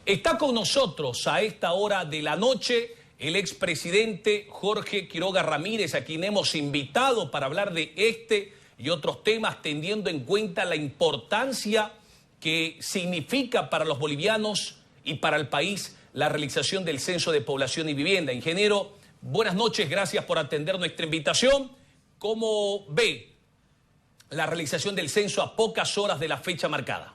Está con nosotros a esta hora de la noche el expresidente Jorge Quiroga Ramírez, a quien hemos invitado para hablar de este y otros temas, teniendo en cuenta la importancia que significa para los bolivianos y para el país la realización del Censo de Población y Vivienda. Ingeniero, buenas noches, gracias por atender nuestra invitación. ¿Cómo ve la realización del censo a pocas horas de la fecha marcada?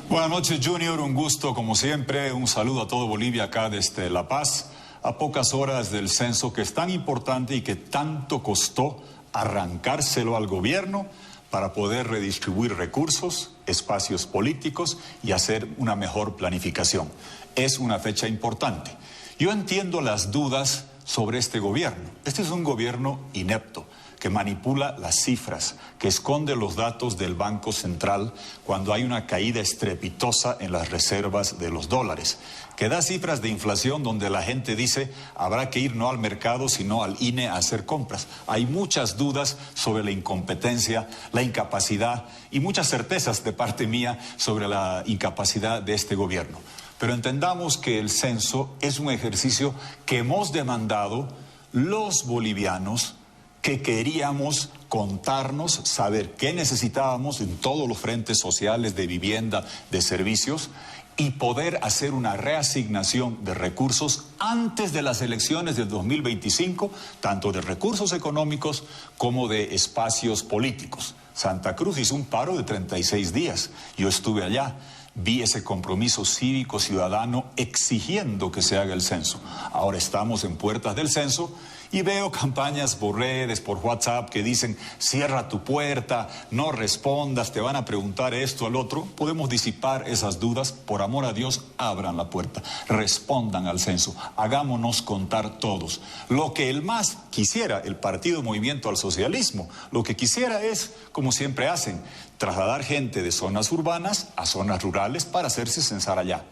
Buenas noches, Junior, un gusto como siempre, un saludo a todo Bolivia acá desde La Paz, a pocas horas del censo que es tan importante y que tanto costó arrancárselo al gobierno para poder redistribuir recursos, espacios políticos y hacer una mejor planificación. Es una fecha importante. Yo entiendo las dudas sobre este gobierno. Este es un gobierno inepto, que manipula las cifras, que esconde los datos del Banco Central cuando hay una caída estrepitosa en las reservas de los dólares, que da cifras de inflación donde la gente dice habrá que ir no al mercado sino al INE a hacer compras. Hay muchas dudas sobre la incompetencia, la incapacidad y muchas certezas de parte mía sobre la incapacidad de este gobierno. Pero entendamos que el censo es un ejercicio que hemos demandado los bolivianos, que queríamos contarnos, saber qué necesitábamos en todos los frentes sociales de vivienda, de servicios, y poder hacer una reasignación de recursos antes de las elecciones del 2025, tanto de recursos económicos como de espacios políticos. Santa Cruz hizo un paro de 36 días. Yo estuve allá. Vi ese compromiso cívico ciudadano exigiendo que se haga el censo. Ahora estamos en puertas del censo y veo campañas por redes, por WhatsApp que dicen cierra tu puerta, no respondas, te van a preguntar esto, al otro. Podemos disipar esas dudas. Por amor a Dios, abran la puerta, respondan al censo, hagámonos contar todos. Lo que el MAS quisiera, el Partido Movimiento al Socialismo, lo que quisiera es, como siempre hacen, trasladar gente de zonas urbanas a zonas rurales para hacerse censar allá,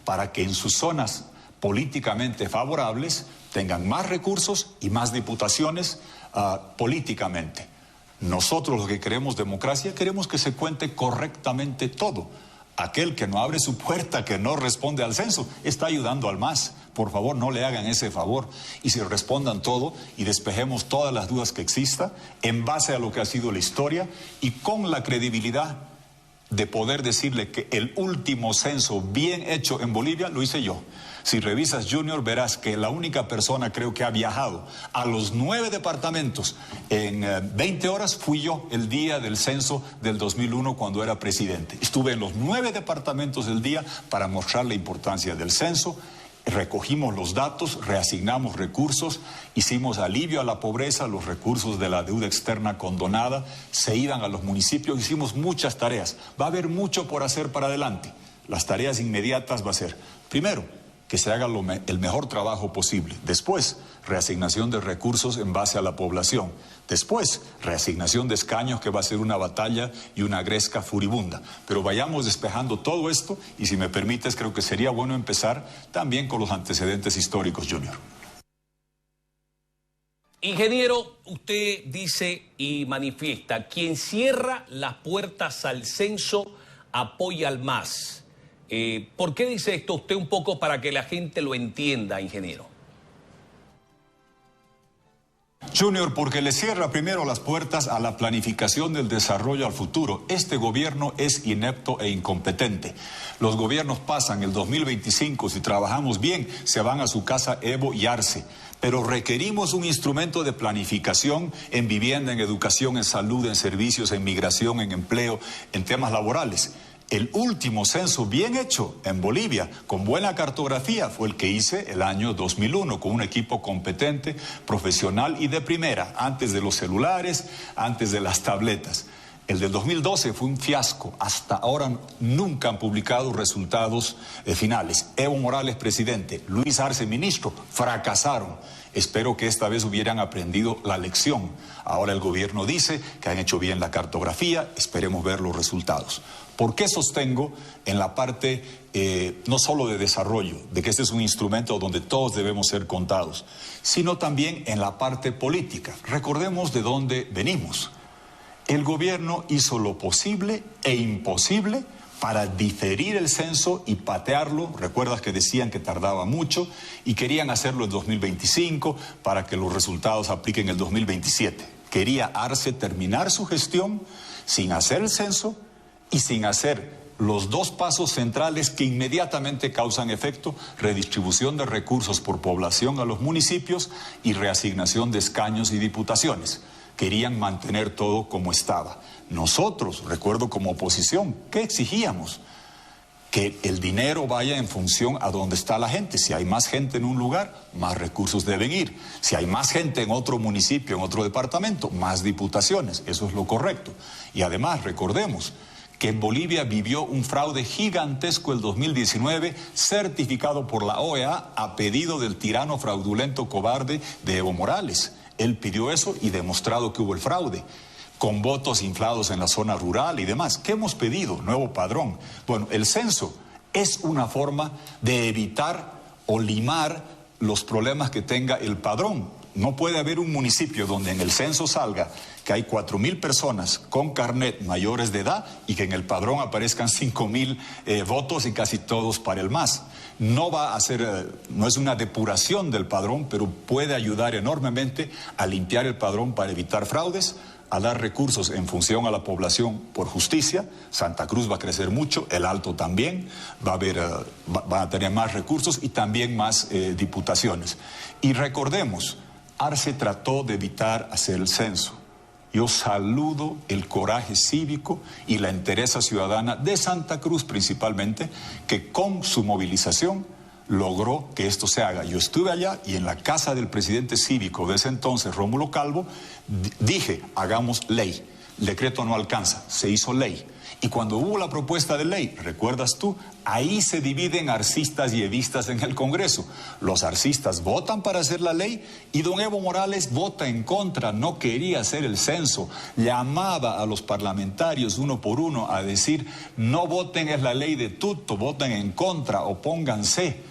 para que en sus zonas políticamente favorables tengan más recursos y más diputaciones políticamente. Nosotros, los que queremos democracia, queremos que se cuente correctamente todo. Aquel que no abre su puerta, que no responde al censo, está ayudando al MAS. Por favor, no le hagan ese favor y si respondan todo y despejemos todas las dudas que exista en base a lo que ha sido la historia y con la credibilidad de poder decirle que el último censo bien hecho en Bolivia lo hice yo. Si revisas, Junior, verás que la única persona creo que ha viajado a los 9 departamentos en 20 horas fui yo el día del censo del 2001 cuando era presidente. Estuve en los 9 departamentos del día para mostrar la importancia del censo. Recogimos los datos, reasignamos recursos, hicimos alivio a la pobreza, los recursos de la deuda externa condonada se iban a los municipios, hicimos muchas tareas. Va a haber mucho por hacer para adelante. Las tareas inmediatas va a ser, primero, que se haga el mejor trabajo posible. Después, reasignación de recursos en base a la población. Después, reasignación de escaños, que va a ser una batalla y una gresca furibunda. Pero vayamos despejando todo esto y, si me permites, creo que sería bueno empezar también con los antecedentes históricos, Junior. Ingeniero, usted dice y manifiesta, quien cierra las puertas al censo apoya al MAS. ¿Por qué dice esto usted un poco para que la gente lo entienda, ingeniero? Junior, porque le cierra primero las puertas a la planificación del desarrollo al futuro. Este gobierno es inepto e incompetente. Los gobiernos pasan el 2025, si trabajamos bien, se van a su casa Evo y Arce. Pero requerimos un instrumento de planificación en vivienda, en educación, en salud, en servicios, en migración, en empleo, en temas laborales. El último censo bien hecho en Bolivia, con buena cartografía, fue el que hice el año 2001, con un equipo competente, profesional y de primera, antes de los celulares, antes de las tabletas. El del 2012 fue un fiasco. Hasta ahora nunca han publicado resultados finales. Evo Morales, presidente, Luis Arce, ministro, fracasaron. Espero que esta vez hubieran aprendido la lección. Ahora el gobierno dice que han hecho bien la cartografía, esperemos ver los resultados. ¿Por qué sostengo en la parte no solo de desarrollo, de que este es un instrumento donde todos debemos ser contados, sino también en la parte política? Recordemos de dónde venimos. El gobierno hizo lo posible e imposible para diferir el censo y patearlo. Recuerdas que decían que tardaba mucho y querían hacerlo en 2025 para que los resultados apliquen el 2027. Quería Arce terminar su gestión sin hacer el censo y sin hacer los dos pasos centrales que inmediatamente causan efecto: redistribución de recursos por población a los municipios y reasignación de escaños y diputaciones. Querían mantener todo como estaba. Nosotros, recuerdo como oposición, ¿qué exigíamos? Que el dinero vaya en función a donde está la gente. Si hay más gente en un lugar, más recursos deben ir. Si hay más gente en otro municipio, en otro departamento, más diputaciones. Eso es lo correcto. Y además, recordemos que en Bolivia vivió un fraude gigantesco el 2019, certificado por la OEA a pedido del tirano fraudulento cobarde de Evo Morales. Él pidió eso y demostrado que hubo el fraude, con votos inflados en la zona rural y demás. ¿Qué hemos pedido? Nuevo padrón. Bueno, el censo es una forma de evitar o limar los problemas que tenga el padrón. No puede haber un municipio donde en el censo salga que hay 4.000 personas con carnet mayores de edad y que en el padrón aparezcan 5.000 votos y casi todos para el MAS. No va a ser, no es una depuración del padrón, pero puede ayudar enormemente a limpiar el padrón para evitar fraudes, a dar recursos en función a la población por justicia. Santa Cruz va a crecer mucho, el Alto también, va a tener más recursos y también más diputaciones. Y recordemos, Arce trató de evitar hacer el censo. Yo saludo el coraje cívico y la entereza ciudadana de Santa Cruz principalmente, que con su movilización logró que esto se haga. Yo estuve allá y en la casa del presidente cívico de ese entonces, Rómulo Calvo, dije, hagamos ley. El decreto no alcanza, se hizo ley. Y cuando hubo la propuesta de ley, ¿recuerdas tú? Ahí se dividen arcistas y evistas en el Congreso. Los arcistas votan para hacer la ley y don Evo Morales vota en contra, no quería hacer el censo. Llamaba a los parlamentarios uno por uno a decir, no voten, es la ley de Tuto, voten en contra, opónganse.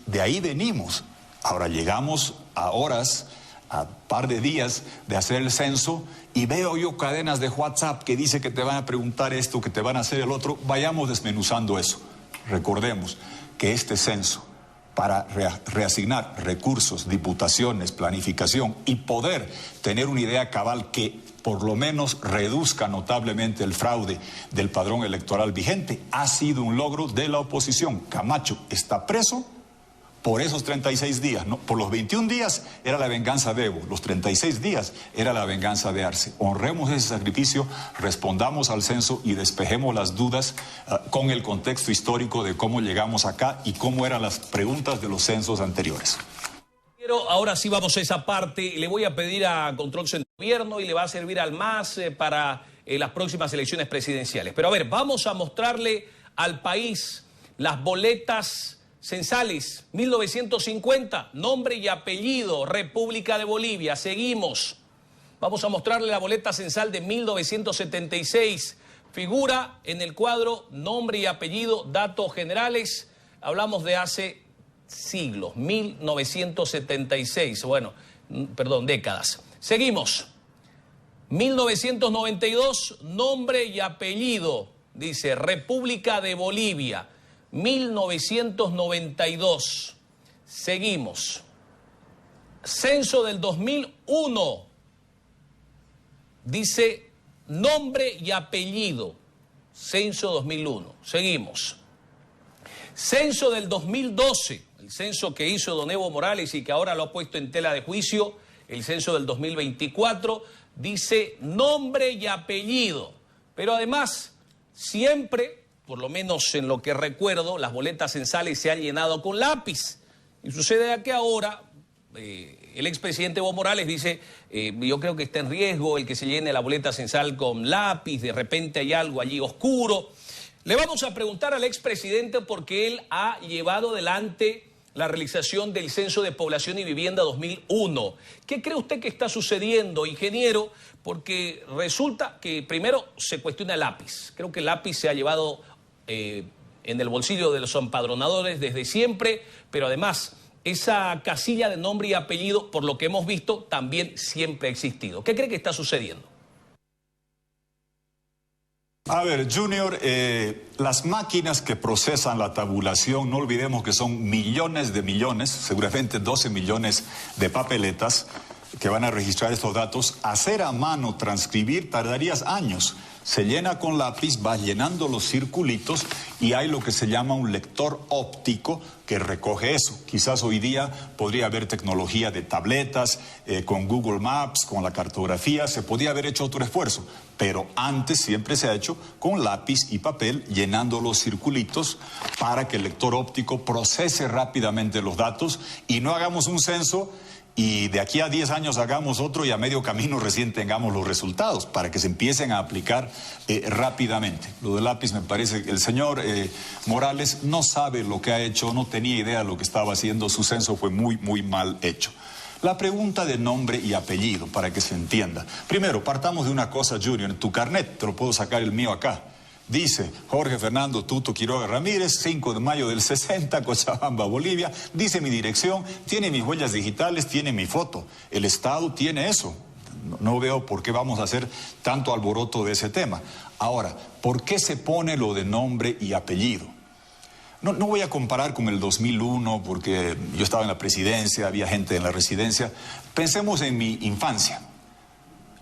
De ahí venimos. Ahora llegamos a horas, a par de días de hacer el censo y veo yo cadenas de WhatsApp que dice que te van a preguntar esto, que te van a hacer el otro. Vayamos desmenuzando eso. Recordemos que este censo, para reasignar recursos, diputaciones, planificación y poder tener una idea cabal que por lo menos reduzca notablemente el fraude del padrón electoral vigente, ha sido un logro de la oposición. Camacho está preso por esos 36 días, ¿no? Por los 21 días era la venganza de Evo, los 36 días era la venganza de Arce. Honremos ese sacrificio, respondamos al censo y despejemos las dudas con el contexto histórico de cómo llegamos acá y cómo eran las preguntas de los censos anteriores. Pero ahora sí vamos a esa parte. Le voy a pedir a Control Centro Gobierno y le va a servir al MAS para las próximas elecciones presidenciales. Pero a ver, vamos a mostrarle al país las boletas censales, 1950, nombre y apellido, República de Bolivia. Seguimos. Vamos a mostrarle la boleta censal de 1976. Figura en el cuadro nombre y apellido, datos generales. Hablamos de hace siglos, 1976. Bueno, perdón, décadas. Seguimos. 1992, nombre y apellido, dice República de Bolivia. 1992. Seguimos. Censo del 2001. Dice nombre y apellido. Censo 2001. Seguimos. Censo del 2012. El censo que hizo don Evo Morales y que ahora lo ha puesto en tela de juicio. El censo del 2024. Dice nombre y apellido. Pero además, siempre, por lo menos en lo que recuerdo, las boletas censales se han llenado con lápiz. Y sucede que ahora el expresidente Evo Morales dice, yo creo que está en riesgo el que se llene la boleta censal con lápiz, de repente hay algo allí oscuro. Le vamos a preguntar al expresidente porque él ha llevado adelante la realización del Censo de Población y Vivienda 2001. ¿Qué cree usted que está sucediendo, ingeniero? Porque resulta que primero se cuestiona el lápiz. Creo que el lápiz se ha llevado en el bolsillo de los empadronadores desde siempre, pero además esa casilla de nombre y apellido, por lo que hemos visto, también siempre ha existido. ¿Qué cree que está sucediendo? A ver, Junior, las máquinas que procesan la tabulación, no olvidemos que son millones de millones, seguramente 12 millones de papeletas que van a registrar estos datos. Hacer a mano, transcribir, tardarías años. Se llena con lápiz, vas llenando los circulitos y hay lo que se llama un lector óptico que recoge eso. Quizás hoy día podría haber tecnología de tabletas, con Google Maps, con la cartografía, se podía haber hecho otro esfuerzo. Pero antes siempre se ha hecho con lápiz y papel, llenando los circulitos para que el lector óptico procese rápidamente los datos y no hagamos un censo y de aquí a 10 años hagamos otro y a medio camino recién tengamos los resultados para que se empiecen a aplicar rápidamente. Lo del lápiz me parece que el señor Morales no sabe lo que ha hecho, no tenía idea de lo que estaba haciendo, su censo fue muy mal hecho. La pregunta de nombre y apellido, para que se entienda. Primero, partamos de una cosa, Junior, en tu carnet, te lo puedo sacar el mío acá. Dice Jorge Fernando Tuto Quiroga Ramírez, 5 de mayo del 60, Cochabamba, Bolivia. Dice mi dirección, tiene mis huellas digitales, tiene mi foto. El Estado tiene eso. No veo por qué vamos a hacer tanto alboroto de ese tema. Ahora, ¿por qué se pone lo de nombre y apellido? No voy a comparar con el 2001 porque yo estaba en la presidencia, había gente en la residencia. Pensemos en mi infancia.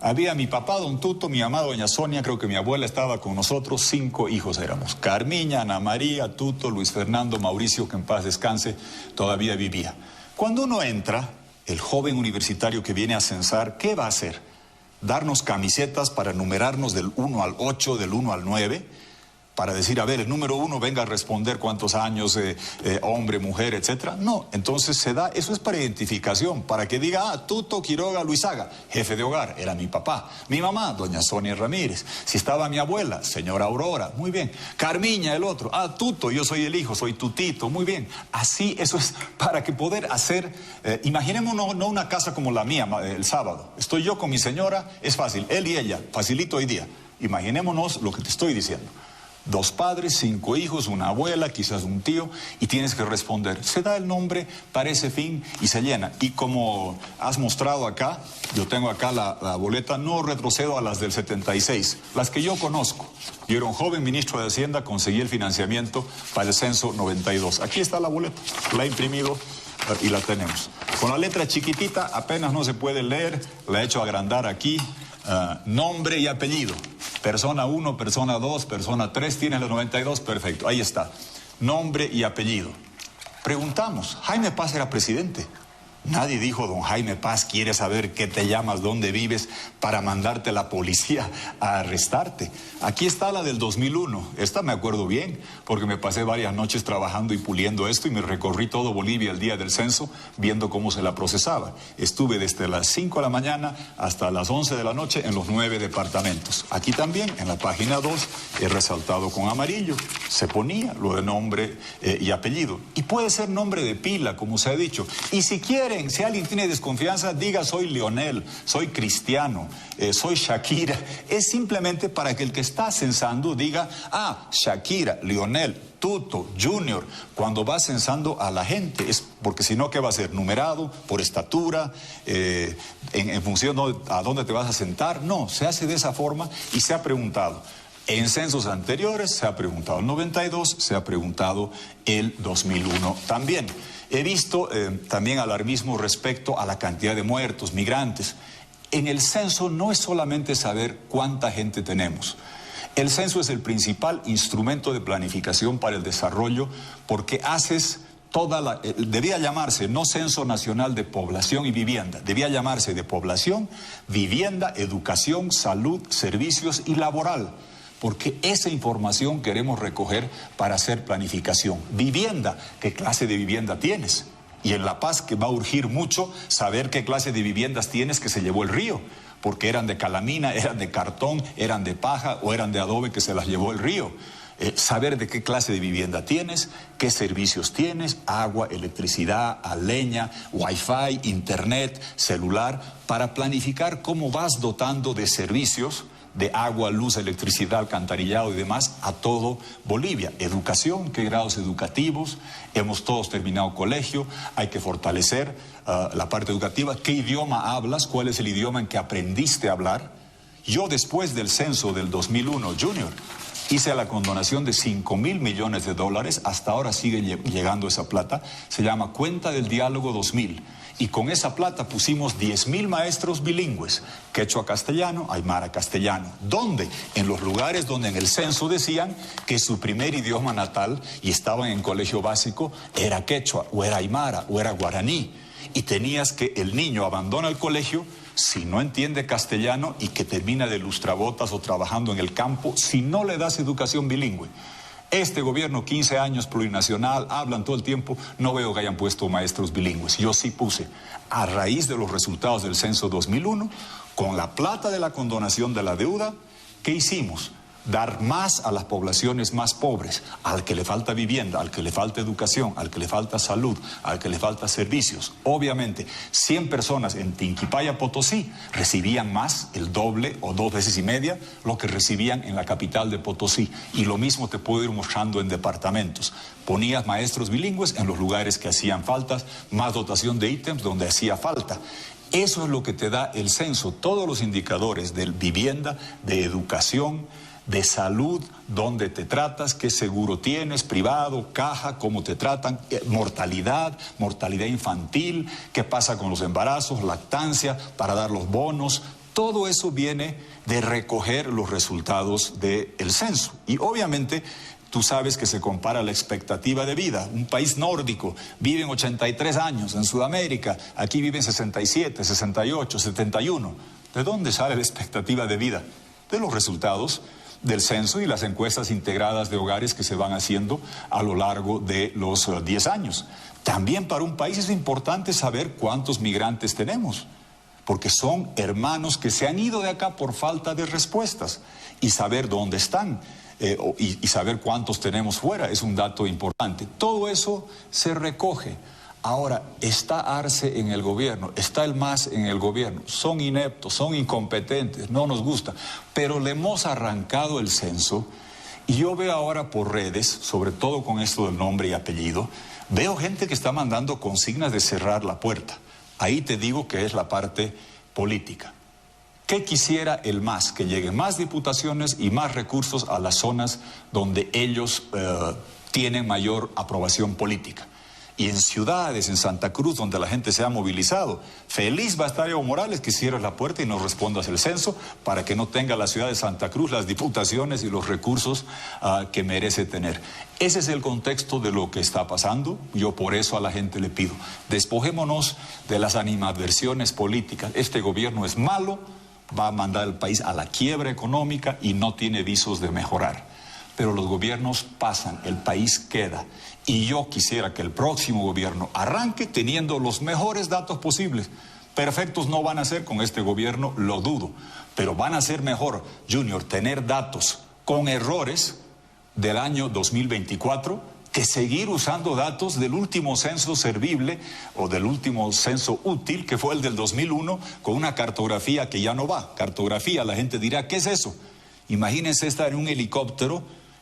Había mi papá, don Tuto, mi mamá, doña Sonia, creo que mi abuela estaba con nosotros, 5 hijos éramos. Carmiña, Ana María, Tuto, Luis Fernando, Mauricio, que en paz descanse, todavía vivía. Cuando uno entra, el joven universitario que viene a censar, ¿qué va a hacer? ¿Darnos camisetas para numerarnos del 1 al 8, del 1 al 9? Para decir, a ver, el número 1 venga a responder cuántos años, hombre, mujer, etcétera. No, entonces se da, eso es para identificación, para que diga, Tuto Quiroga Luisaga, jefe de hogar, era mi papá. Mi mamá, doña Sonia Ramírez. Si estaba mi abuela, señora Aurora, muy bien. Carmiña, el otro, Tuto, yo soy el hijo, soy Tutito, muy bien. Así, eso es para que poder hacer, imaginémonos no una casa como la mía, el sábado. Estoy yo con mi señora, es fácil, él y ella, facilito hoy día. Imaginémonos lo que te estoy diciendo. 2 padres, 5 hijos, una abuela, quizás un tío, y tienes que responder. Se da el nombre para ese fin y se llena. Y como has mostrado acá, yo tengo acá la boleta, no retrocedo a las del 76, las que yo conozco. Yo era un joven ministro de Hacienda, conseguí el financiamiento para el censo 92. Aquí está la boleta, la he imprimido y la tenemos. Con la letra chiquitita, apenas no se puede leer, la he hecho agrandar aquí, nombre y apellido. Persona 1, persona 2, persona 3, tienes los 92, perfecto, ahí está. Nombre y apellido. Preguntamos, ¿Jaime Paz era presidente? Nadie dijo, don Jaime Paz quiere saber qué te llamas, dónde vives, para mandarte la policía a arrestarte. Aquí está la del 2001, esta me acuerdo bien, porque me pasé varias noches trabajando y puliendo esto y me recorrí todo Bolivia el día del censo viendo cómo se la procesaba. Estuve desde las 5 de la mañana hasta las 11 de la noche en los 9 departamentos. Aquí también, en la página 2, he resaltado con amarillo, se ponía lo de nombre y apellido. Y puede ser nombre de pila, como se ha dicho. Y si quieren, si alguien tiene desconfianza, diga soy Leonel, soy Cristiano, soy Shakira. Es simplemente para que el que está censando diga, Shakira, Leonel, Tuto, Junior, cuando va censando a la gente, es porque si no, ¿qué va a ser? ¿Numerado por estatura, en función de a dónde te vas a sentar? No, se hace de esa forma y se ha preguntado. En censos anteriores se ha preguntado el 92, se ha preguntado el 2001 también. He visto también alarmismo respecto a la cantidad de muertos, migrantes. En el censo no es solamente saber cuánta gente tenemos. El censo es el principal instrumento de planificación para el desarrollo porque haces debía llamarse no Censo Nacional de Población y Vivienda, debía llamarse de población, vivienda, educación, salud, servicios y laboral. Porque esa información queremos recoger para hacer planificación. Vivienda, ¿qué clase de vivienda tienes? Y en La Paz, que va a urgir mucho saber qué clase de viviendas tienes que se llevó el río, porque eran de calamina, eran de cartón, eran de paja o eran de adobe que se las llevó el río. Saber de qué clase de vivienda tienes, qué servicios tienes, agua, electricidad, leña, wifi, internet, celular, para planificar cómo vas dotando de servicios de agua, luz, electricidad, alcantarillado y demás a todo Bolivia. Educación, qué grados educativos, hemos todos terminado colegio, hay que fortalecer la parte educativa, qué idioma hablas, cuál es el idioma en que aprendiste a hablar. Yo después del censo del 2001, Junior, hice la condonación de $5.000 millones. Hasta ahora sigue llegando esa plata. Se llama Cuenta del Diálogo 2000. Y con esa plata pusimos 10.000 maestros bilingües, quechua castellano, aymara castellano. ¿Dónde? En los lugares donde en el censo decían que su primer idioma natal, y estaban en colegio básico, era quechua, o era aymara, o era guaraní. Y tenías que el niño abandona el colegio si no entiende castellano y que termina de lustrabotas o trabajando en el campo, si no le das educación bilingüe. Este gobierno, 15 años, plurinacional, hablan todo el tiempo, no veo que hayan puesto maestros bilingües. Yo sí puse, a raíz de los resultados del censo 2001, con la plata de la condonación de la deuda, ¿qué hicimos? Dar más a las poblaciones más pobres, al que le falta vivienda, al que le falta educación, al que le falta salud, al que le falta servicios. Obviamente, 100 personas en Tinquipaya, Potosí, recibían más, el doble o 2 veces y media, lo que recibían en la capital de Potosí. Y lo mismo te puedo ir mostrando en departamentos. Ponías maestros bilingües en los lugares que hacían faltas, más dotación de ítems donde hacía falta. Eso es lo que te da el censo, todos los indicadores de vivienda, de educación, de salud, dónde te tratas, qué seguro tienes, privado, caja, cómo te tratan, mortalidad infantil, qué pasa con los embarazos, lactancia, para dar los bonos. Todo eso viene de recoger los resultados del censo. Y obviamente tú sabes que se compara la expectativa de vida. Un país nórdico vive en 83 años, en Sudamérica, aquí viven 67, 68, 71. ¿De dónde sale la expectativa de vida? De los resultados del censo y las encuestas integradas de hogares que se van haciendo a lo largo de los 10 años. También para un país es importante saber cuántos migrantes tenemos, porque son hermanos que se han ido de acá por falta de respuestas, y saber dónde están y saber cuántos tenemos fuera es un dato importante. Todo eso se recoge. Ahora, está Arce en el gobierno, está el MAS en el gobierno, son ineptos, son incompetentes, no nos gusta, pero le hemos arrancado el censo y yo veo ahora por redes, sobre todo con esto del nombre y apellido, veo gente que está mandando consignas de cerrar la puerta. Ahí te digo que es la parte política. ¿Qué quisiera el MAS? Que lleguen más diputaciones y más recursos a las zonas donde ellos tienen mayor aprobación política. Y en ciudades, en Santa Cruz, donde la gente se ha movilizado, feliz va a estar Evo Morales que cierres la puerta y nos respondas el censo para que no tenga la ciudad de Santa Cruz las diputaciones y los recursos que merece tener. Ese es el contexto de lo que está pasando. Yo por eso a la gente le pido, despojémonos de las animadversiones políticas. Este gobierno es malo, va a mandar al país a la quiebra económica y no tiene visos de mejorar. Pero los gobiernos pasan, el país queda. Y yo quisiera que el próximo gobierno arranque teniendo los mejores datos posibles. Perfectos no van a ser con este gobierno, lo dudo. Pero van a ser mejor, Junior, tener datos con errores del año 2024 que seguir usando datos del último censo servible o del último censo útil, que fue el del 2001, con una cartografía que ya no va. Cartografía, la gente dirá, ¿qué es eso? Imagínense estar en un helicóptero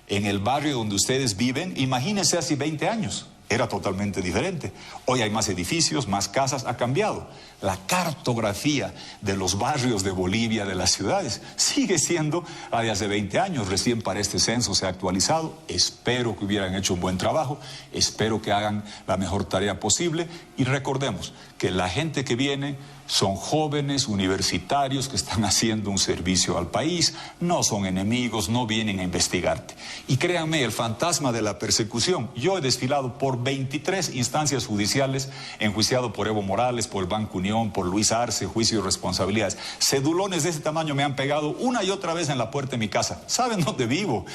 en el barrio donde ustedes viven, imagínense hace 20 años, era totalmente diferente. Hoy hay más edificios, más casas, ha cambiado. La cartografía de los barrios de Bolivia, de las ciudades, sigue siendo la de hace 20 años. Recién para este censo se ha actualizado. Espero que hubieran hecho un buen trabajo, espero que hagan la mejor tarea posible. Y recordemos que la gente que viene son jóvenes universitarios que están haciendo un servicio al país, no son enemigos, no vienen a investigarte. Y créanme, el fantasma de la persecución, yo he desfilado por 23 instancias judiciales, enjuiciado por Evo Morales, por el Banco Unión, por Luis Arce, juicio y responsabilidades. Cedulones de ese tamaño me han pegado una y otra vez en la puerta de mi casa. ¿Saben dónde vivo?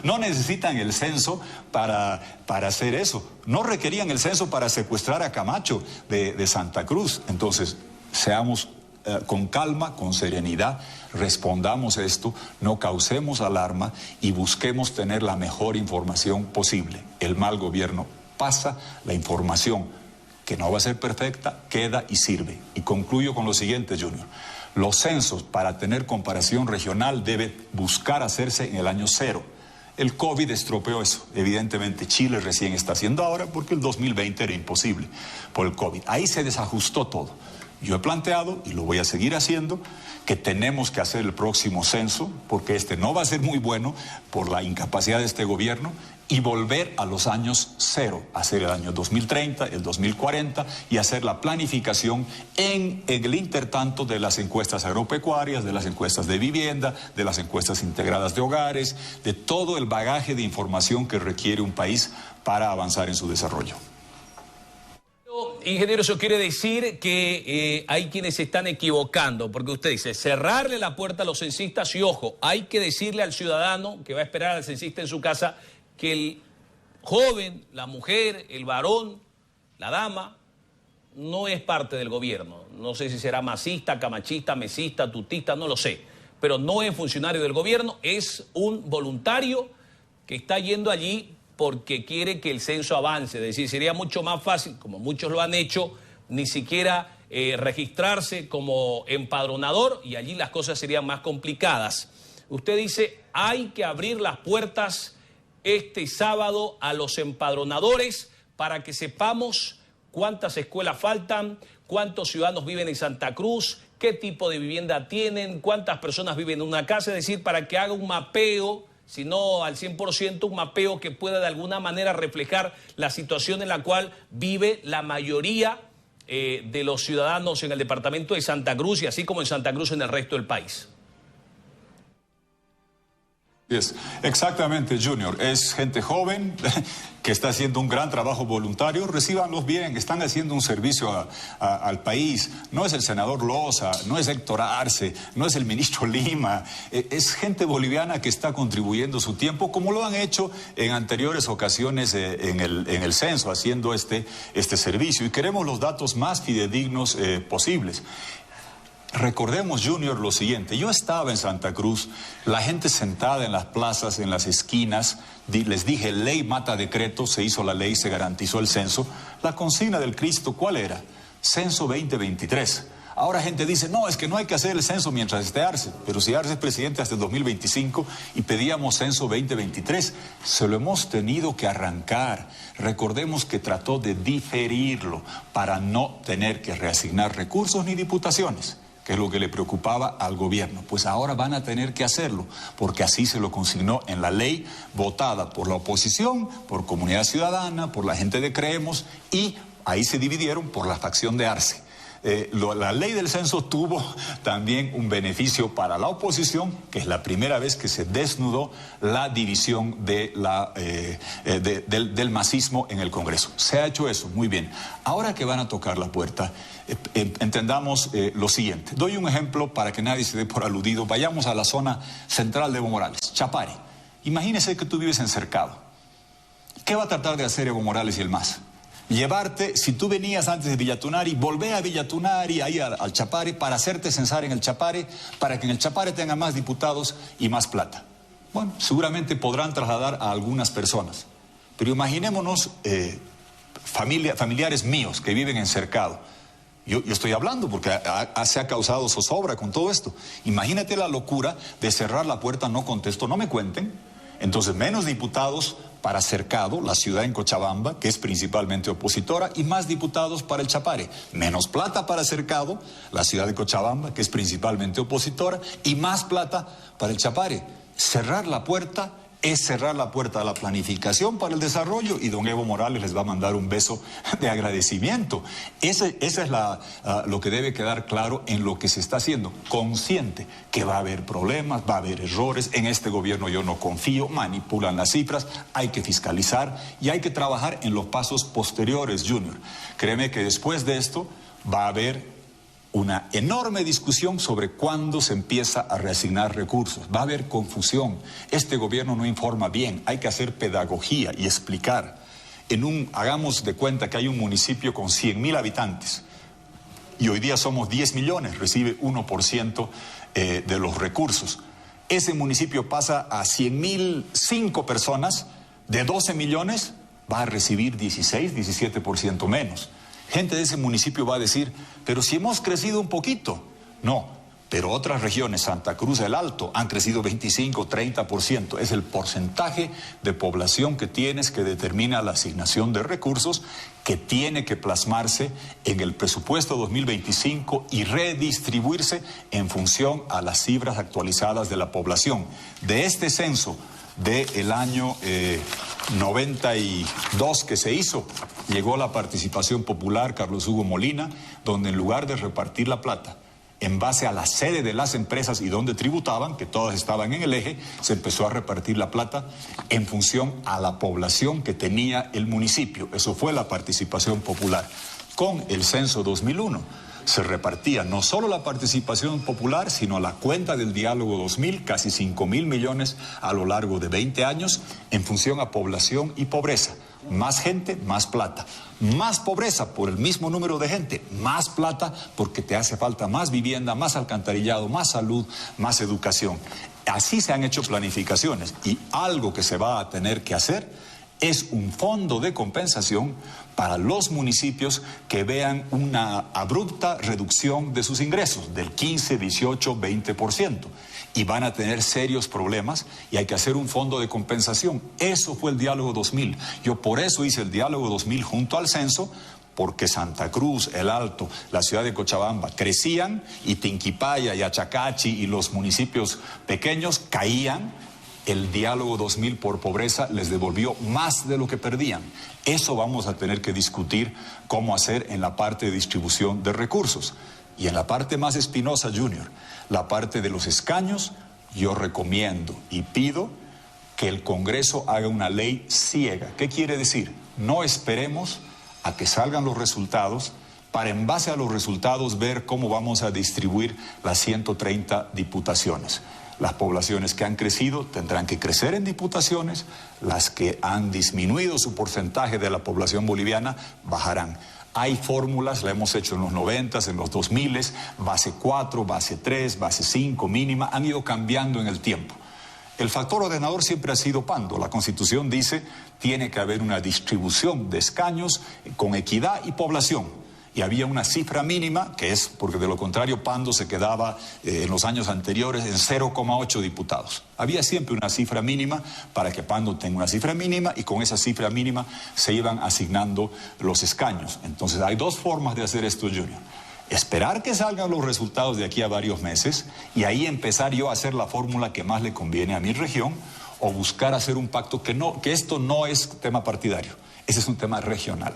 No necesitan el censo para hacer eso. No requerían el censo para secuestrar a Camacho de Santa Cruz. Entonces, seamos con calma, con serenidad, respondamos esto, no causemos alarma y busquemos tener la mejor información posible. El mal gobierno pasa, la información, que no va a ser perfecta, queda y sirve. Y concluyo con lo siguiente, Junior. Los censos, para tener comparación regional, debe buscar hacerse en el año 0. El COVID estropeó eso. Evidentemente Chile recién está haciendo ahora porque el 2020 era imposible por el COVID. Ahí se desajustó todo. Yo he planteado, y lo voy a seguir haciendo, que tenemos que hacer el próximo censo, porque este no va a ser muy bueno por la incapacidad de este gobierno, y volver a los años cero, hacer el año 2030, el 2040, y hacer la planificación en el intertanto de las encuestas agropecuarias, de las encuestas de vivienda, de las encuestas integradas de hogares, de todo el bagaje de información que requiere un país para avanzar en su desarrollo. Ingeniero, eso quiere decir que hay quienes se están equivocando, porque usted dice cerrarle la puerta a los censistas y, ojo, hay que decirle al ciudadano que va a esperar al censista en su casa que el joven, la mujer, el varón, la dama, no es parte del gobierno. No sé si será masista, camachista, mesista, tutista, no lo sé, pero no es funcionario del gobierno, es un voluntario que está yendo allí porque quiere que el censo avance. Es decir, sería mucho más fácil, como muchos lo han hecho, ni siquiera registrarse como empadronador, y allí las cosas serían más complicadas. Usted dice, hay que abrir las puertas este sábado a los empadronadores para que sepamos cuántas escuelas faltan, cuántos ciudadanos viven en Santa Cruz, qué tipo de vivienda tienen, cuántas personas viven en una casa, es decir, para que haga un mapeo, si no al 100%, un mapeo que pueda de alguna manera reflejar la situación en la cual vive la mayoría de los ciudadanos en el departamento de Santa Cruz, y así como en Santa Cruz en el resto del país. Exactamente, Junior. Es gente joven que está haciendo un gran trabajo voluntario. Recíbanlos bien, están haciendo un servicio al país. No es el senador Loza, no es Héctor Arce, no es el ministro Lima. Es gente boliviana que está contribuyendo su tiempo, como lo han hecho en anteriores ocasiones en el censo, haciendo este servicio. Y queremos los datos más fidedignos posibles. Recordemos, Junior, lo siguiente. Yo estaba en Santa Cruz, la gente sentada en las plazas, en las esquinas, les dije, ley mata decreto, se hizo la ley, se garantizó el censo. La consigna del Cristo, ¿cuál era? Censo 2023. Ahora gente dice, no, es que no hay que hacer el censo mientras esté Arce, pero si Arce es presidente hasta el 2025 y pedíamos censo 2023, se lo hemos tenido que arrancar. Recordemos que trató de diferirlo para no tener que reasignar recursos ni diputaciones, que es lo que le preocupaba al gobierno. Pues ahora van a tener que hacerlo, porque así se lo consignó en la ley votada por la oposición, por Comunidad Ciudadana, por la gente de Creemos, y ahí se dividieron por la facción de Arce. La ley del censo tuvo también un beneficio para la oposición, que es la primera vez que se desnudó la división del masismo en el Congreso. Se ha hecho eso, muy bien. Ahora que van a tocar la puerta, entendamos lo siguiente. Doy un ejemplo para que nadie se dé por aludido. Vayamos a la zona central de Evo Morales, Chapare. Imagínese que tú vives en Cercado. ¿Qué va a tratar de hacer Evo Morales y el MAS? Llevarte, si tú venías antes de Villatunari, volver a Villatunari, ahí al Chapare, para hacerte censar en el Chapare, para que en el Chapare tenga más diputados y más plata. Bueno, seguramente podrán trasladar a algunas personas, pero imaginémonos familiares míos que viven en Cercado. Yo estoy hablando porque se ha causado zozobra con todo esto. Imagínate la locura de cerrar la puerta, no contesto, no me cuenten. Entonces, menos diputados para Cercado, la ciudad en Cochabamba, que es principalmente opositora, y más diputados para el Chapare. Menos plata para Cercado, la ciudad de Cochabamba, que es principalmente opositora, y más plata para el Chapare. Cerrar la puerta es cerrar la puerta a la planificación para el desarrollo, y don Evo Morales les va a mandar un beso de agradecimiento. Esa es lo que debe quedar claro en lo que se está haciendo, consciente que va a haber problemas, va a haber errores. En este gobierno yo no confío, manipulan las cifras, hay que fiscalizar y hay que trabajar en los pasos posteriores, Junior. Créeme que después de esto va a haber una enorme discusión sobre cuándo se empieza a reasignar recursos. Va a haber confusión. Este gobierno no informa bien. Hay que hacer pedagogía y explicar. Hagamos de cuenta que hay un municipio con 100.000 habitantes y hoy día somos 10 millones, recibe 1% de los recursos. Ese municipio pasa a 100.005 personas, de 12 millones va a recibir 16, 17% menos. Gente de ese municipio va a decir, pero si hemos crecido un poquito. No, pero otras regiones, Santa Cruz, el Alto, han crecido 25, 30%. Es el porcentaje de población que tienes que determina la asignación de recursos que tiene que plasmarse en el presupuesto 2025 y redistribuirse en función a las cifras actualizadas de la población. De este censo del año 92 que se hizo, llegó la participación popular Carlos Hugo Molina, donde en lugar de repartir la plata en base a la sede de las empresas y donde tributaban, que todas estaban en el eje, se empezó a repartir la plata en función a la población que tenía el municipio. Eso fue la participación popular. Con el censo 2001 se repartía no solo la participación popular, sino la cuenta del diálogo 2000, casi 5.000 millones a lo largo de 20 años, en función a población y pobreza. Más gente, más plata. Más pobreza por el mismo número de gente, más plata porque te hace falta más vivienda, más alcantarillado, más salud, más educación. Así se han hecho planificaciones y algo que se va a tener que hacer es un fondo de compensación para los municipios que vean una abrupta reducción de sus ingresos del 15, 18, 20%. Y van a tener serios problemas y hay que hacer un fondo de compensación. Eso fue el diálogo 2000. Yo por eso hice el diálogo 2000 junto al censo, porque Santa Cruz, El Alto, la ciudad de Cochabamba crecían y Tinquipaya y Achacachi y los municipios pequeños caían. El diálogo 2000 por pobreza les devolvió más de lo que perdían. Eso vamos a tener que discutir cómo hacer en la parte de distribución de recursos. Y en la parte más espinosa, Junior, la parte de los escaños, yo recomiendo y pido que el Congreso haga una ley ciega. ¿Qué quiere decir? No esperemos a que salgan los resultados para en base a los resultados ver cómo vamos a distribuir las 130 diputaciones. Las poblaciones que han crecido tendrán que crecer en diputaciones, las que han disminuido su porcentaje de la población boliviana bajarán. Hay fórmulas, la hemos hecho en los 90s, en los 2000s, base 4, base 3, base 5, mínima, han ido cambiando en el tiempo. El factor ordenador siempre ha sido Pando. La Constitución dice tiene que haber una distribución de escaños con equidad y población. Y había una cifra mínima, que es, porque de lo contrario Pando se quedaba en los años anteriores en 0,8 diputados. Había siempre una cifra mínima para que Pando tenga una cifra mínima y con esa cifra mínima se iban asignando los escaños. Entonces hay dos formas de hacer esto, Junior. Esperar que salgan los resultados de aquí a varios meses y ahí empezar yo a hacer la fórmula que más le conviene a mi región, o buscar hacer un pacto que esto no es tema partidario, ese es un tema regional,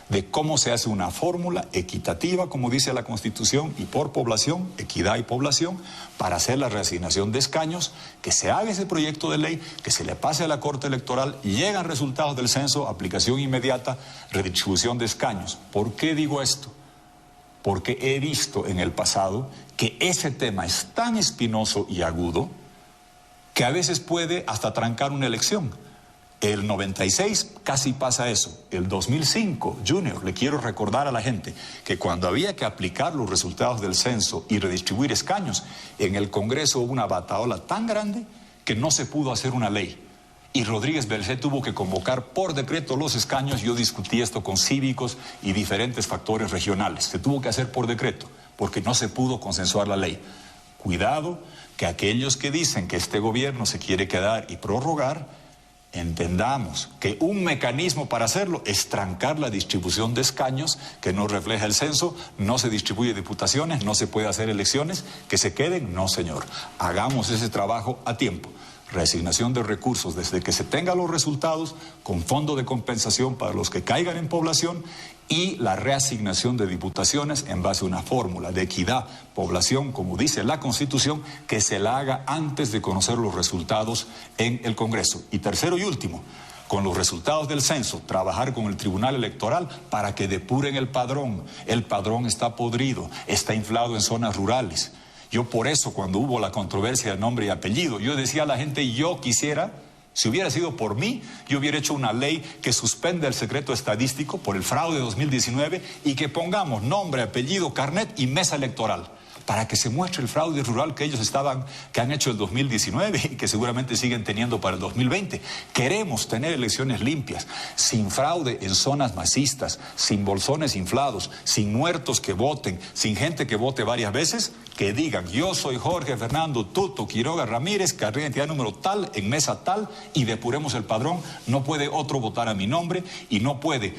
de cómo se hace una fórmula equitativa, como dice la Constitución, y por población, equidad y población, para hacer la reasignación de escaños, que se haga ese proyecto de ley, que se le pase a la Corte Electoral, llegan resultados del censo, aplicación inmediata, redistribución de escaños. ¿Por qué digo esto? Porque he visto en el pasado que ese tema es tan espinoso y agudo que a veces puede hasta trancar una elección. El 96 casi pasa eso. El 2005, Junior, le quiero recordar a la gente que cuando había que aplicar los resultados del censo y redistribuir escaños, en el Congreso hubo una batahola tan grande que no se pudo hacer una ley. Y Rodríguez Belcé tuvo que convocar por decreto los escaños. Yo discutí esto con cívicos y diferentes factores regionales. Se tuvo que hacer por decreto porque no se pudo consensuar la ley. Cuidado que aquellos que dicen que este gobierno se quiere quedar y prorrogar, entendamos que un mecanismo para hacerlo es trancar la distribución de escaños que no refleja el censo, no se distribuye diputaciones, no se puede hacer elecciones, que se queden, no señor. Hagamos ese trabajo a tiempo. Reasignación de recursos desde que se tengan los resultados, con fondo de compensación para los que caigan en población, y la reasignación de diputaciones en base a una fórmula de equidad, población, como dice la Constitución, que se la haga antes de conocer los resultados en el Congreso. Y tercero y último, con los resultados del censo, trabajar con el Tribunal Electoral para que depuren el padrón. El padrón está podrido, está inflado en zonas rurales. Yo por eso, cuando hubo la controversia de nombre y apellido, yo decía a la gente, yo quisiera, si hubiera sido por mí, yo hubiera hecho una ley que suspenda el secreto estadístico por el fraude de 2019 y que pongamos nombre, apellido, carnet y mesa electoral. para que se muestre el fraude rural que ellos que han hecho el 2019 y que seguramente siguen teniendo para el 2020. Queremos tener elecciones limpias, sin fraude en zonas masistas, sin bolsones inflados, sin muertos que voten, sin gente que vote varias veces, que digan: yo soy Jorge Fernando Tuto Quiroga Ramírez, carrera de identidad número tal, en mesa tal, y depuremos el padrón. No puede otro votar a mi nombre y no puede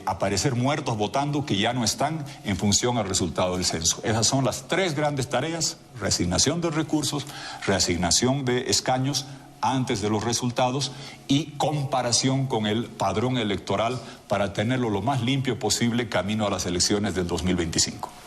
aparecer muertos votando que ya no están en función al resultado del censo. Esas son las tres grandes tareas: reasignación de recursos, reasignación de escaños antes de los resultados y comparación con el padrón electoral para tenerlo lo más limpio posible camino a las elecciones del 2025.